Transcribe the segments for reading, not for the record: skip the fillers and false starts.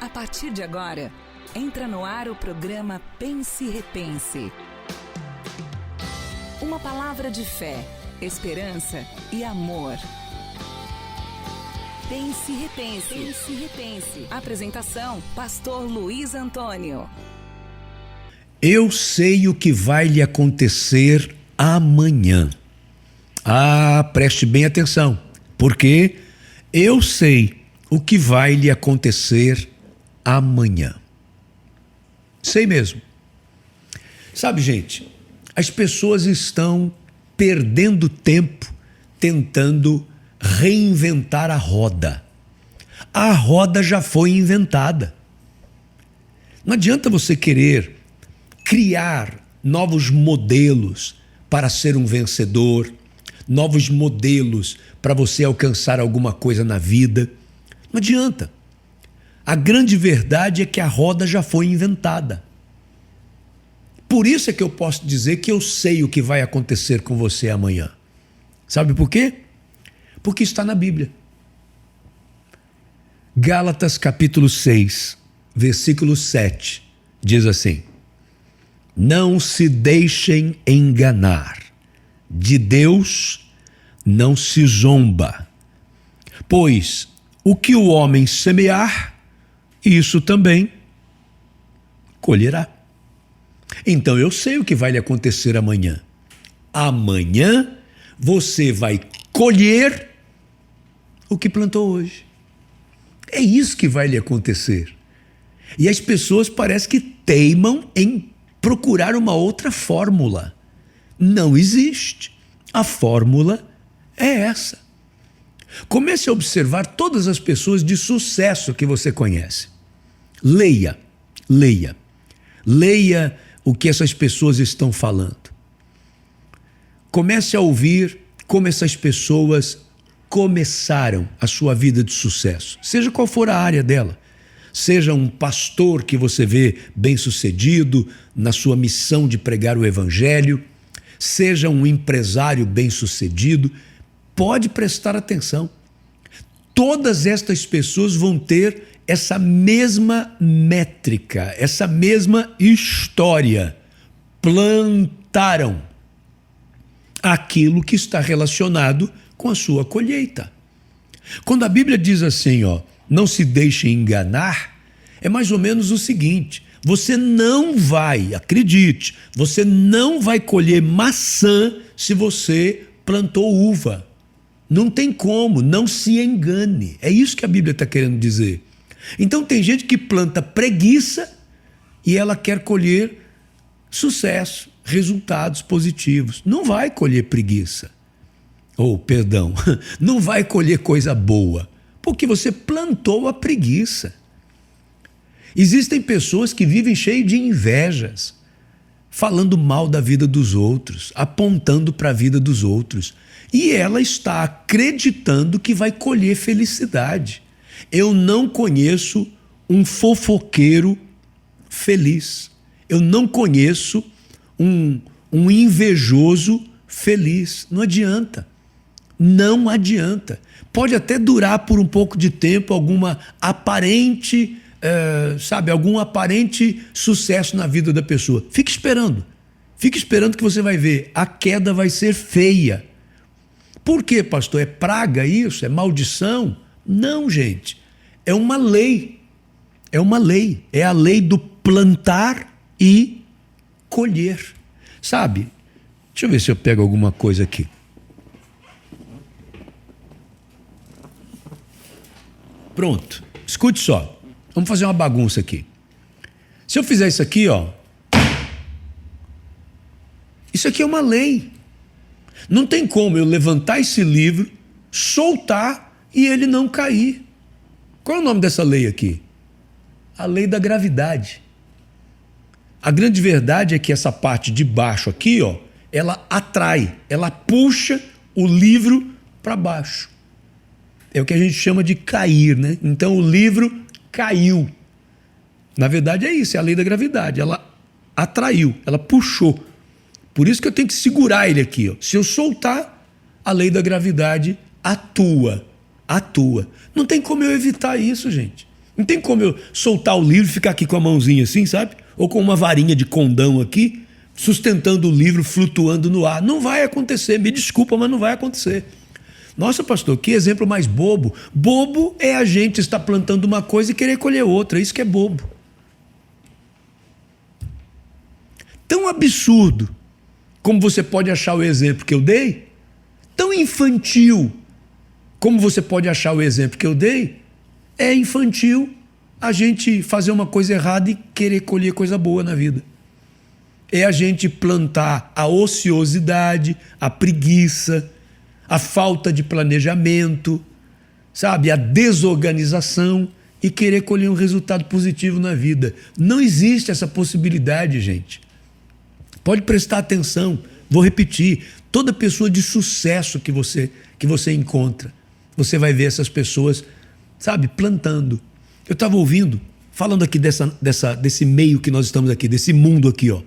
A partir de agora, entra no ar o programa Pense e Repense. Uma palavra de fé, esperança e amor. Pense e Repense. Pense e Repense. Apresentação, Pastor Luiz Antônio. Eu sei o que vai lhe acontecer amanhã. Preste bem atenção, porque eu sei o que vai lhe acontecer amanhã. Sei mesmo. Sabe, gente, as pessoas estão perdendo tempo tentando reinventar a roda. A roda já foi inventada. Não adianta você querer criar novos modelos para ser um vencedor, novos modelos para você alcançar alguma coisa na vida. Não adianta. A grande verdade é que a roda já foi inventada. Por isso é que eu posso dizer que eu sei o que vai acontecer com você amanhã. Sabe por quê? Porque está na Bíblia. Gálatas capítulo 6, versículo 7, diz assim: não se deixem enganar, de Deus não se zomba, pois o que o homem semear, isso também colherá. Então eu sei o que vai lhe acontecer amanhã. Amanhã você vai colher o que plantou hoje. É isso que vai lhe acontecer. E as pessoas parecem que teimam em procurar uma outra fórmula. Não existe. A fórmula é essa. Comece a observar todas as pessoas de sucesso que você conhece. Leia o que essas pessoas estão falando. Comece a ouvir como essas pessoas começaram a sua vida de sucesso, seja qual for a área dela. Seja um pastor que você vê bem-sucedido na sua missão de pregar o evangelho, seja um empresário bem-sucedido, pode prestar atenção. Todas estas pessoas vão ter essa mesma métrica, essa mesma história. Plantaram aquilo que está relacionado com a sua colheita. Quando a Bíblia diz assim, não se deixe enganar, é mais ou menos o seguinte: você não vai, acredite, você não vai colher maçã se você plantou uva. Não tem como, não se engane. É isso que a Bíblia está querendo dizer. Então tem gente que planta preguiça e ela quer colher sucesso, resultados positivos. Não vai colher preguiça. Não vai colher coisa boa, porque você plantou a preguiça. Existem pessoas que vivem cheias de invejas, falando mal da vida dos outros, apontando para a vida dos outros. E ela está acreditando que vai colher felicidade. Eu não conheço um fofoqueiro feliz. Eu não conheço um invejoso feliz. Não adianta. Não adianta. Pode até durar por um pouco de tempo alguma aparente, algum aparente sucesso na vida da pessoa. Fique esperando que você vai ver. A queda vai ser feia. Por quê, pastor? É praga isso? É maldição? Não, gente. É uma lei. É uma lei. É a lei do plantar e colher. Sabe? Deixa eu ver se eu pego alguma coisa aqui. Pronto. Escute só. Vamos fazer uma bagunça aqui. Se eu fizer isso aqui, isso aqui é uma lei. Não tem como eu levantar esse livro, soltar e ele não cair. Qual é o nome dessa lei aqui? A lei da gravidade. A grande verdade é que essa parte de baixo aqui, ela atrai, ela puxa o livro para baixo. É o que a gente chama de cair, né? Então o livro caiu. Na verdade é isso, é a lei da gravidade. Ela atraiu, ela puxou. Por isso que eu tenho que segurar ele aqui. Se eu soltar, a lei da gravidade atua. Não tem como eu evitar isso, gente. Não tem como eu soltar o livro e ficar aqui com a mãozinha assim, sabe? Ou com uma varinha de condão aqui, sustentando o livro, flutuando no ar. Não vai acontecer, me desculpa, mas não vai acontecer. Nossa, pastor, que exemplo mais bobo. Bobo é a gente estar plantando uma coisa e querer colher outra, isso que é bobo. Tão absurdo como você pode achar o exemplo que eu dei, tão infantil como você pode achar o exemplo que eu dei, é infantil a gente fazer uma coisa errada e querer colher coisa boa na vida. É a gente plantar a ociosidade, a preguiça, a falta de planejamento, sabe, a desorganização e querer colher um resultado positivo na vida. Não existe essa possibilidade, gente. Pode prestar atenção, vou repetir, toda pessoa de sucesso que você encontra, você vai ver essas pessoas, sabe, plantando. Eu estava ouvindo, falando aqui desse meio que nós estamos aqui, desse mundo aqui, ó,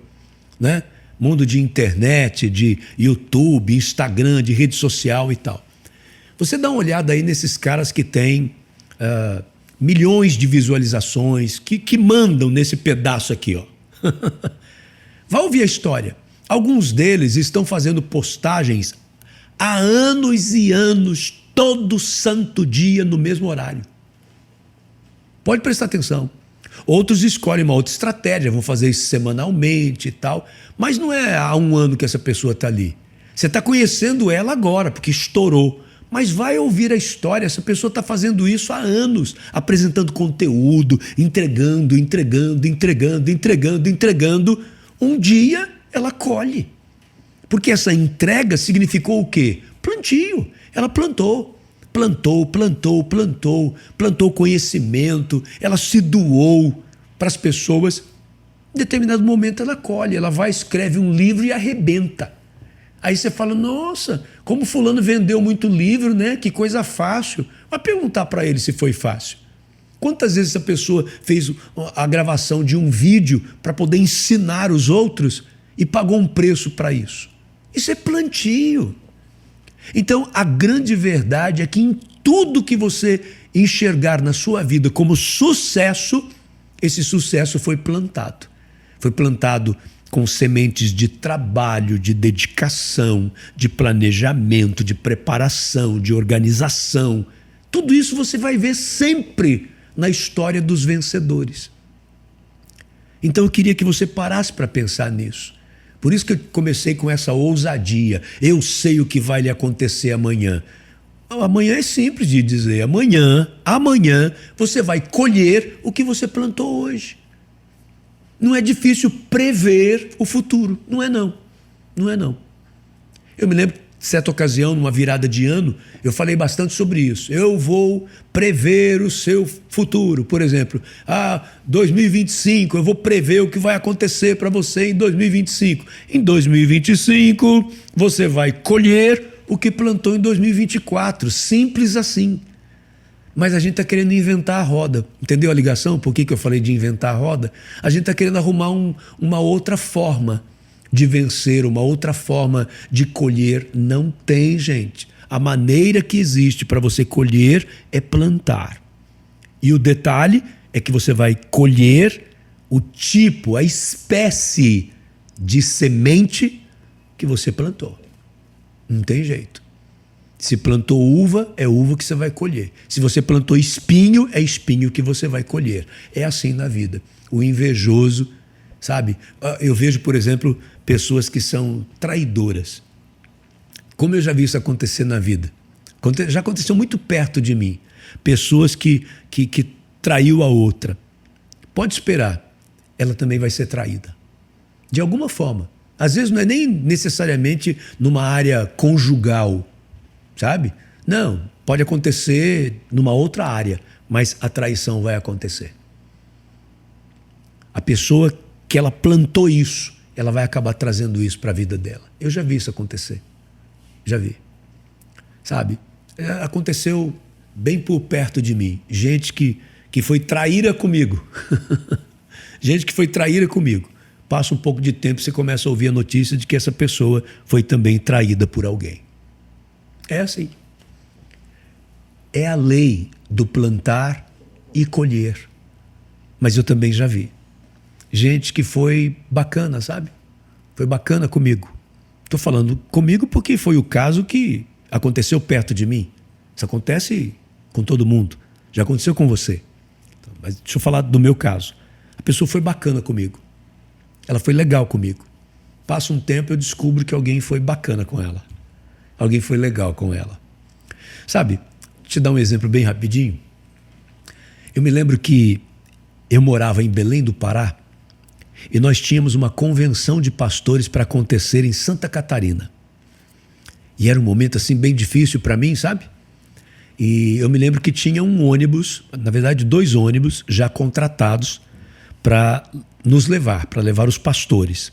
né? Mundo de internet, de YouTube, Instagram, de rede social e tal. Você dá uma olhada aí nesses caras que têm milhões de visualizações, que mandam nesse pedaço aqui, ó. Vai ouvir a história. Alguns deles estão fazendo postagens há anos e anos, todo santo dia, no mesmo horário. Pode prestar atenção. Outros escolhem uma outra estratégia, vão fazer isso semanalmente e tal. Mas não é há um ano que essa pessoa está ali. Você está conhecendo ela agora, porque estourou. Mas vai ouvir a história, essa pessoa está fazendo isso há anos, apresentando conteúdo, entregando. Um dia ela colhe. Porque essa entrega significou o quê? Plantio. Ela plantou conhecimento, ela se doou para as pessoas. Em determinado momento ela colhe, ela vai, escreve um livro e arrebenta. Aí você fala, nossa, como fulano vendeu muito livro, né? Que coisa fácil. Vai perguntar para ele se foi fácil. Quantas vezes essa pessoa fez a gravação de um vídeo para poder ensinar os outros e pagou um preço para isso? Isso é plantio. Então, a grande verdade é que em tudo que você enxergar na sua vida como sucesso, esse sucesso foi plantado. Foi plantado com sementes de trabalho, de dedicação, de planejamento, de preparação, de organização. Tudo isso você vai ver sempre na história dos vencedores. Então eu queria que você parasse para pensar nisso. Por isso que eu comecei com essa ousadia. Eu sei o que vai lhe acontecer amanhã. Amanhã é simples de dizer. Amanhã você vai colher o que você plantou hoje. Não é difícil prever o futuro. Não é não. Não é não. Eu me lembro, certa ocasião, numa virada de ano, eu falei bastante sobre isso. Eu vou prever o seu futuro. Por exemplo, 2025, eu vou prever o que vai acontecer para você em 2025. Em 2025, você vai colher o que plantou em 2024. Simples assim. Mas a gente está querendo inventar a roda. Entendeu a ligação? Por que eu falei de inventar a roda? A gente está querendo arrumar uma outra forma de vencer, uma outra forma de colher. Não tem, gente. A maneira que existe para você colher é plantar. E o detalhe é que você vai colher o tipo, a espécie de semente que você plantou. Não tem jeito. Se plantou uva, é uva que você vai colher. Se você plantou espinho, é espinho que você vai colher. É assim na vida. O invejoso, sabe? Eu vejo, por exemplo, pessoas que são traidoras. Como eu já vi isso acontecer na vida. Já aconteceu muito perto de mim. Pessoas que traiu a outra. Pode esperar, ela também vai ser traída. De alguma forma. Às vezes não é nem necessariamente numa área conjugal, sabe? Não, pode acontecer numa outra área, mas a traição vai acontecer. A pessoa que ela plantou isso, ela vai acabar trazendo isso para a vida dela. Eu já vi isso acontecer. Já vi. Sabe? Aconteceu bem por perto de mim. Gente que foi traíra comigo. Gente que foi traíra comigo. Passa um pouco de tempo e você começa a ouvir a notícia de que essa pessoa foi também traída por alguém. É assim. É a lei do plantar e colher. Mas eu também já vi gente que foi bacana, sabe? Foi bacana comigo. Estou falando comigo porque foi o caso que aconteceu perto de mim. Isso acontece com todo mundo. Já aconteceu com você. Mas deixa eu falar do meu caso. A pessoa foi bacana comigo. Ela foi legal comigo. Passa um tempo, eu descubro que alguém foi bacana com ela. Alguém foi legal com ela. Sabe, vou te dar um exemplo bem rapidinho. Eu me lembro que eu morava em Belém do Pará e nós tínhamos uma convenção de pastores para acontecer em Santa Catarina. E era um momento assim bem difícil para mim, sabe? E eu me lembro que tinha um ônibus, na verdade 2 ônibus já contratados para nos levar, para levar os pastores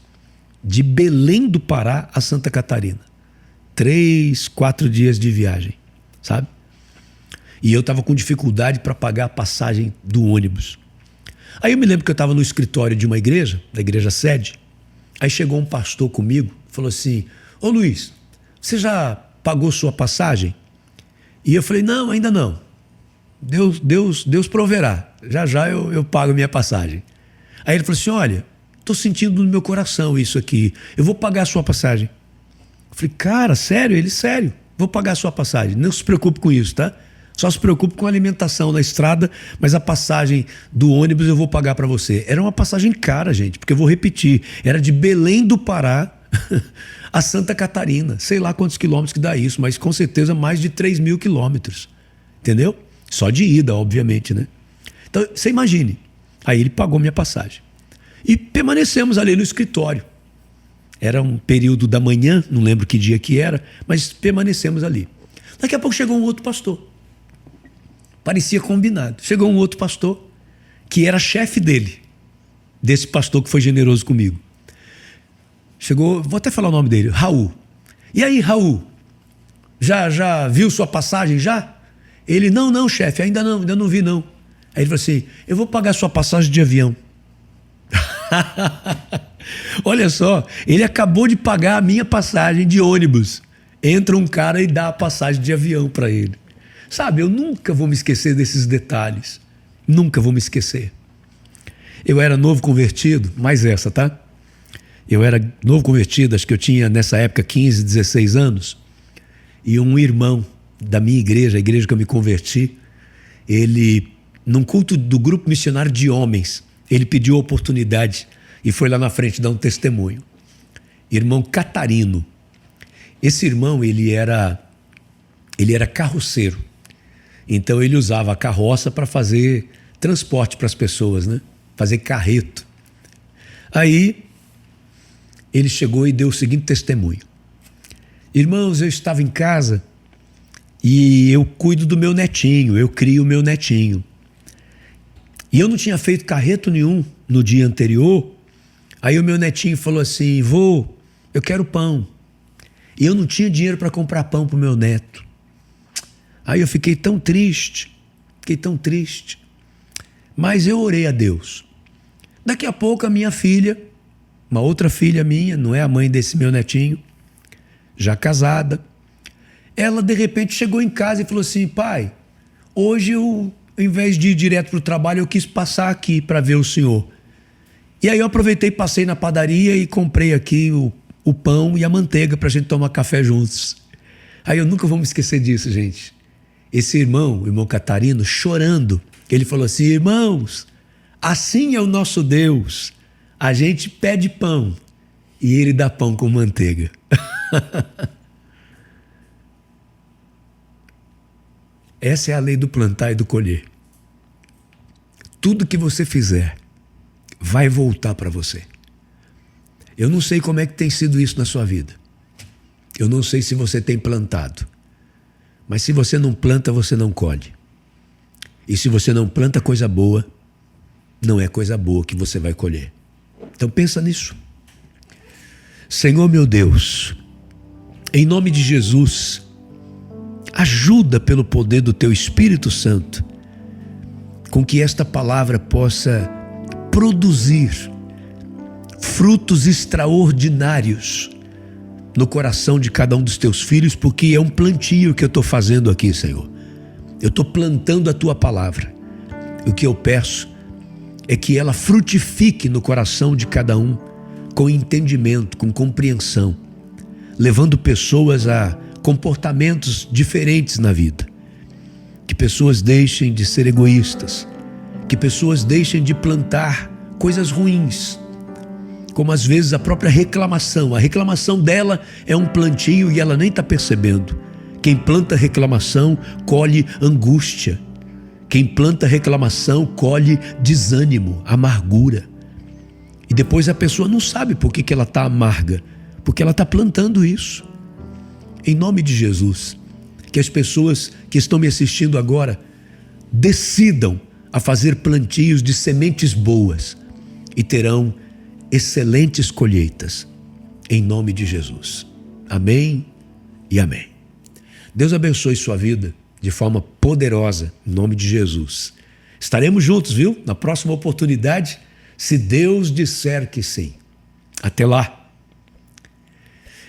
de Belém do Pará a Santa Catarina. 3, 4 dias de viagem, sabe? E eu estava com dificuldade para pagar a passagem do ônibus. Aí eu me lembro que eu estava no escritório de uma igreja, da igreja sede. Aí chegou um pastor comigo, falou assim: ô Luiz, você já pagou sua passagem? E eu falei: não, ainda não. Deus proverá. Já já eu pago a minha passagem. Aí ele falou assim: olha, estou sentindo no meu coração isso aqui. Eu vou pagar a sua passagem. Eu falei: cara, sério? Ele: sério, vou pagar a sua passagem. Não se preocupe com isso, tá? Só se preocupe com a alimentação na estrada, mas a passagem do ônibus eu vou pagar para você. Era uma passagem cara, gente, porque eu vou repetir. Era de Belém do Pará a Santa Catarina. Sei lá quantos quilômetros que dá isso, mas com certeza mais de 3.000 quilômetros. Entendeu? Só de ida, obviamente, né? Então, você imagine. Aí ele pagou minha passagem. E permanecemos ali no escritório. Era um período da manhã, não lembro que dia que era, mas permanecemos ali. Daqui a pouco chegou um outro pastor. Parecia combinado. Chegou um outro pastor, que era chefe dele, desse pastor que foi generoso comigo. Chegou, vou até falar o nome dele, Raul. E aí, Raul, já viu sua passagem já? Ele: não, chefe, ainda não vi não. Aí ele falou assim: eu vou pagar sua passagem de avião. Olha só, ele acabou de pagar a minha passagem de ônibus. Entra um cara e dá a passagem de avião para ele. Sabe, eu nunca vou me esquecer desses detalhes. Nunca vou me esquecer. Eu era novo convertido, mais essa, tá? Eu era novo convertido, acho que eu tinha nessa época 15, 16 anos. E um irmão da minha igreja, a igreja que eu me converti, ele, num culto do grupo missionário de homens, ele pediu a oportunidade e foi lá na frente dar um testemunho. Irmão Catarino. Esse irmão, ele era carroceiro. Então ele usava a carroça para fazer transporte para as pessoas, né? Fazer carreto. Aí ele chegou e deu o seguinte testemunho: irmãos, eu estava em casa e eu cuido do meu netinho, eu crio o meu netinho. E eu não tinha feito carreto nenhum no dia anterior. Aí o meu netinho falou assim: vô, eu quero pão. E eu não tinha dinheiro para comprar pão para o meu neto. Aí eu fiquei tão triste. Mas eu orei a Deus. Daqui a pouco a minha filha, uma outra filha minha, não é a mãe desse meu netinho, já casada, ela de repente chegou em casa e falou assim: pai, hoje eu, ao invés de ir direto para o trabalho, eu quis passar aqui para ver o senhor. E aí eu aproveitei, passei na padaria e comprei aqui o pão e a manteiga para a gente tomar café juntos. Aí eu nunca vou me esquecer disso, gente. Esse irmão, o irmão Catarino, chorando, ele falou assim: irmãos, assim é o nosso Deus. A gente pede pão e ele dá pão com manteiga. Essa é a lei do plantar e do colher. Tudo que você fizer vai voltar para você. Eu não sei como é que tem sido isso na sua vida. Eu não sei se você tem plantado. Mas se você não planta, você não colhe. E se você não planta coisa boa, não é coisa boa que você vai colher. Então pensa nisso. Senhor meu Deus, em nome de Jesus, ajuda pelo poder do Teu Espírito Santo, com que esta palavra possa produzir frutos extraordinários no coração de cada um dos Teus filhos, porque é um plantio que eu estou fazendo aqui, Senhor. Eu estou plantando a Tua palavra. O que eu peço é que ela frutifique no coração de cada um, com entendimento, com compreensão, levando pessoas a comportamentos diferentes na vida. Que pessoas deixem de ser egoístas, que pessoas deixem de plantar coisas ruins, como às vezes a própria reclamação. A reclamação dela é um plantio e ela nem está percebendo. Quem planta reclamação colhe angústia. Quem planta reclamação colhe desânimo, amargura. E depois a pessoa não sabe por que ela está amarga, porque ela está plantando isso. Em nome de Jesus, que as pessoas que estão me assistindo agora decidam a fazer plantios de sementes boas e terão excelentes colheitas, em nome de Jesus. Amém e amém. Deus abençoe sua vida de forma poderosa, em nome de Jesus. Estaremos juntos, viu? Na próxima oportunidade, se Deus disser que sim. Até lá.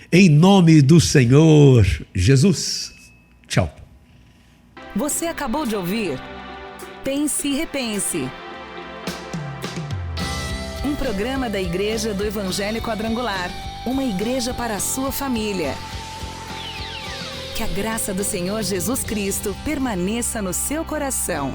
Em nome do Senhor Jesus. Tchau. Você acabou de ouvir Pense e Repense. Um programa da Igreja do Evangelho Quadrangular. Uma igreja para a sua família. Que a graça do Senhor Jesus Cristo permaneça no seu coração.